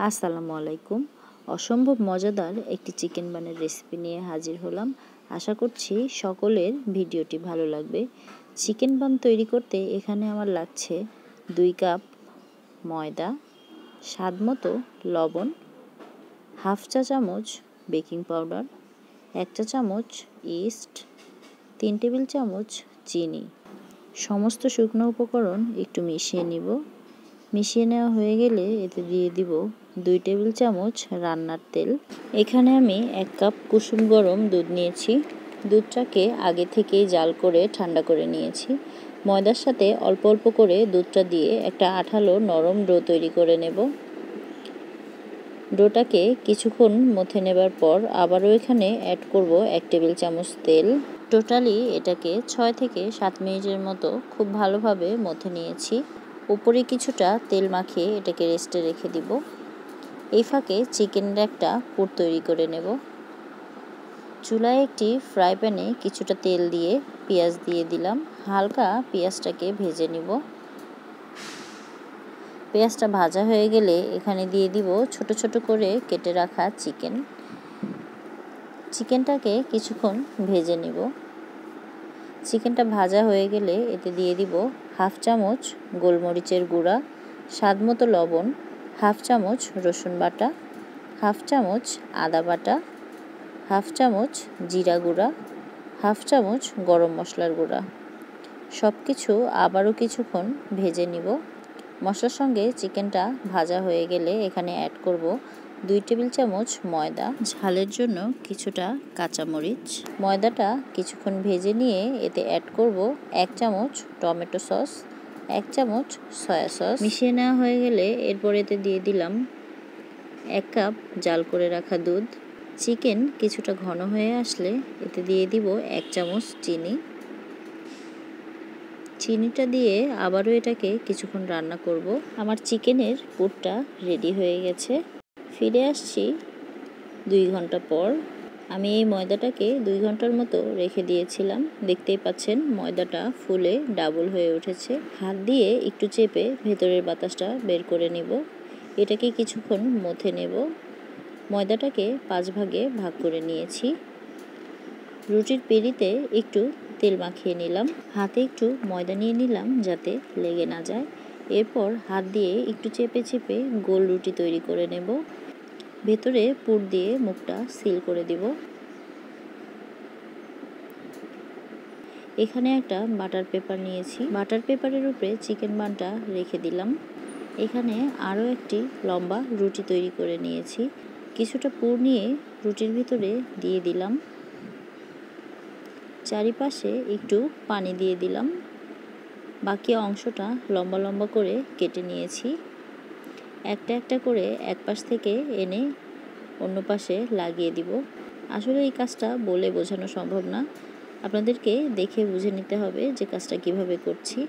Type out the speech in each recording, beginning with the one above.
আসসালামু আলাইকুম। অসম্ভব মজাদার একটি চিকেন বানের রেসিপি নিয়ে হাজির হলাম। আশা করছি সকলের ভিডিওটি ভালো লাগবে। চিকেন বান তৈরি করতে এখানে আমার লাগছে 2 কাপ ময়দা, স্বাদমতো লবণ, হাফ চা চামচ বেকিং পাউডার, 1 চা চামচ ইস্ট, 3 টেবিল চামচ চিনি। সমস্ত শুকনো উপকরণ একটু মিশিয়ে নিব। মিশিয়ে নেওয়া হয়ে গেলে এতে দিয়ে দিব 2 টেবিল চামচ রান্নার তেল। এখানে আমি 1 কাপ কুসুম গরম দুধ নিয়েছি। দুধটাকে আগে থেকেই জাল করে ঠান্ডা করে নিয়েছি। ময়দার সাথে অল্প অল্প করে দুধটা দিয়ে একটা আঠালো নরম ডো তৈরি করে নেব। ডোটাকে কিছুক্ষণ মথে নেবার পর আবারও এখানে অ্যাড করব 1 টেবিল চামচ তেল। টোটালি এটাকে 6 থেকে 7 মিনিটের মতো খুব ভালোভাবে মথে নিয়েছি। উপরে কিছুটা তেল মাখিয়ে এটাকে রেস্টে রেখে দিব। এই ফাঁকে চিকেনের একটা পুর তৈরি করে নেব। চুলায় একটি ফ্রাই প্যানে কিছুটা তেল দিয়ে পেঁয়াজ দিয়ে দিলাম। হালকা পেঁয়াজটাকে ভেজে নিব। পেঁয়াজটা ভাজা হয়ে গেলে এখানে দিয়ে দিব ছোট ছোট করে কেটে রাখা চিকেন। চিকেনটাকে কিছুক্ষণ ভেজে নিব। চিকেনটা ভাজা হয়ে গেলে এতে দিয়ে দিব হাফ চামচ গোলমরিচের গুঁড়া, স্বাদমতো লবণ, হাফ চামচ রসুন বাটা, হাফ চামচ আদা বাটা, হাফ চামচ জিরা গুঁড়া, হাফ চামচ গরম মশলার গুঁড়া। সব কিছু আবারও কিছুক্ষণ ভেজে নিব। মশলার সঙ্গে চিকেনটা ভাজা হয়ে গেলে এখানে অ্যাড করব 2 টেবিল চামচ ময়দা, ঝালের জন্য কিছুটা কাঁচামরিচ। ময়দাটা কিছুক্ষণ ভেজে নিয়ে এতে অ্যাড করব 1 চামচ টমেটো সস, 1 চামচ সয়া সস। মিশিয়ে নেওয়া হয়ে গেলে এরপর এতে দিয়ে দিলাম 1 কাপ জাল করে রাখা দুধ। চিকেন কিছুটা ঘন হয়ে আসলে এতে দিয়ে দিব 1 চামচ চিনি। চিনিটা দিয়ে আবারও এটাকে কিছুক্ষণ রান্না করব। আমার চিকেনের পুরটা রেডি হয়ে গেছে। ফিরে আসছি 2 ঘন্টা পর। আমি এই ময়দাটাকে 2 ঘন্টার মতো রেখে দিয়েছিলাম। দেখতেই পাচ্ছেন ময়দাটা ফুলে ডাবল হয়ে উঠেছে। হাত দিয়ে একটু চেপে ভেতরের বাতাসটা বের করে নিব। এটাকে কিছুক্ষণ মথে নেব। ময়দাটাকে 5 ভাগে ভাগ করে নিয়েছি। রুটির পিঁড়িতে একটু তেল মাখিয়ে নিলাম। হাতে একটু ময়দা নিয়ে নিলাম যাতে লেগে না যায়। এরপর হাত দিয়ে একটু চেপে চেপে গোল রুটি তৈরি করে নেব। ভেতরে পুর দিয়ে মুখটা সিল করে দিব। এখানে একটা বাটার পেপার নিয়েছি। বাটার পেপারের উপরে চিকেন বানটা রেখে দিলাম। এখানে আরও একটি লম্বা রুটি তৈরি করে নিয়েছি। কিছুটা পুর নিয়ে রুটির ভিতরে দিয়ে দিলাম। চারিপাশে একটু পানি দিয়ে দিলাম। বাকি অংশটা লম্বা লম্বা করে কেটে নিয়েছি। একটা একটা করে এক পাশ থেকে এনে অন্য পাশে লাগিয়ে দিব। আসলে এই কাজটা বলে বোঝানো সম্ভব না, আপনাদেরকে দেখে বুঝে নিতে হবে যে কাজটা কিভাবে করছি।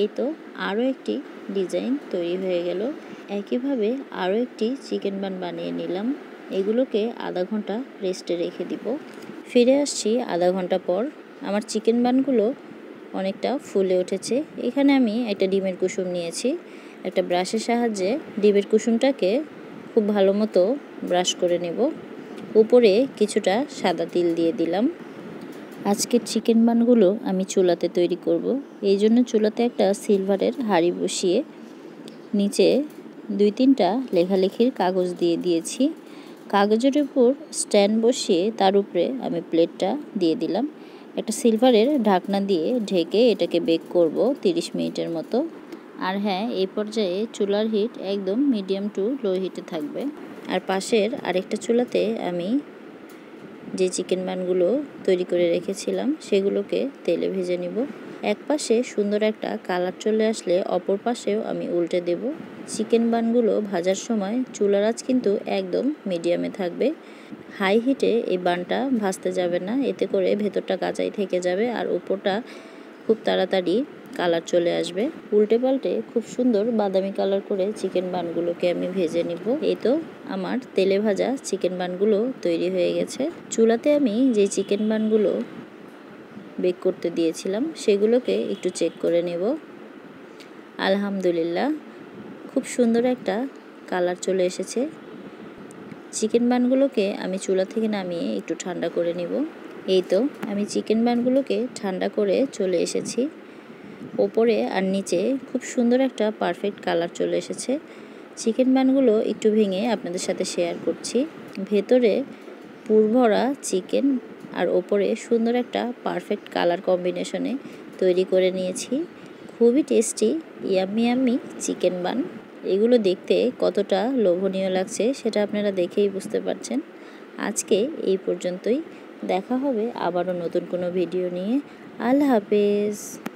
এই তো আরও একটি ডিজাইন তৈরি হয়ে গেল। একইভাবে আরও একটি চিকেন বান বানিয়ে নিলাম। এগুলোকে আধা ঘন্টা রেস্টে রেখে দিব। ফিরে আসছি আধা ঘন্টা পর। আমার চিকেন বানগুলো অনেকটা ফুলে উঠেছে। এখানে আমি একটা ডিমের কুসুম নিয়েছি। একটা ব্রাশের সাহায্যে ডিমের কুসুমটাকে খুব ভালো মতো ব্রাশ করে নেব। উপরে কিছুটা সাদা তিল দিয়ে দিলাম। আজকের চিকেন বানগুলো আমি চুলাতে তৈরি করব। এই জন্য চুলাতে একটা সিলভারের হাঁড়ি বসিয়ে নিচে 2-3টা লেখালেখির কাগজ দিয়ে দিয়েছি। কাগজের উপর স্ট্যান্ড বসিয়ে তার উপরে আমি প্লেটটা দিয়ে দিলাম। একটা সিলভারের ঢাকনা দিয়ে ঢেকে এটাকে বেক করব 30 মিনিটের মতো। আর হ্যাঁ, এই পর্যায়ে চুলার হিট একদম মিডিয়াম টু লো হিটে থাকবে। আর পাশের আরেকটা চুলাতে আমি যে চিকেন বানগুলো তৈরি করে রেখেছিলাম সেগুলোকে তেলে ভেজে নিব। এক পাশে সুন্দর একটা কালার চলে আসলে অপর পাশেও আমি উল্টে দেব। চিকেন বানগুলো ভাজার সময় চুলার আঁচ কিন্তু একদম মিডিয়ামে থাকবে। হাই হিটে এই বানটা ভাজতে যাবে না, এতে করে ভেতরটা কাঁচাই থেকে যাবে আর উপরটা খুব তাড়াতাড়ি কালার চলে আসবে। উল্টে পাল্টে খুব সুন্দর বাদামি কালার করে চিকেন বানগুলোকে আমি ভেজে নিব। এই তো আমার তেলে ভাজা চিকেন বানগুলো তৈরি হয়ে গেছে। চুলাতে আমি যে চিকেন বানগুলো বেক করতে দিয়েছিলাম সেগুলোকে একটু চেক করে নেব। আলহামদুলিল্লাহ খুব সুন্দর একটা কালার চলে এসেছে। চিকেন বানগুলোকে আমি চুলা থেকে নামিয়ে একটু ঠান্ডা করে নিব। এই তো আমি চিকেন বানগুলোকে ঠান্ডা করে চলে এসেছি। ওপরে আর নিচে খুব সুন্দর একটা পারফেক্ট কালার চলে এসেছে। চিকেন বানগুলো একটু ভেঙে আপনাদের সাথে শেয়ার করছি। ভেতরে পুরভরা চিকেন আর ওপরে সুন্দর একটা পারফেক্ট কালার কম্বিনেশনে তৈরি করে নিয়েছি। খুবই tasty yummy yummy chicken bun. এগুলো দেখতে কতটা লোভনীয় লাগছে সেটা আপনারা দেখেই বুঝতে পারছেন। আজকে এই পর্যন্তই, দেখা হবে আবারও নতুন কোনো ভিডিও নিয়ে। আল্লাহ হাফেজ।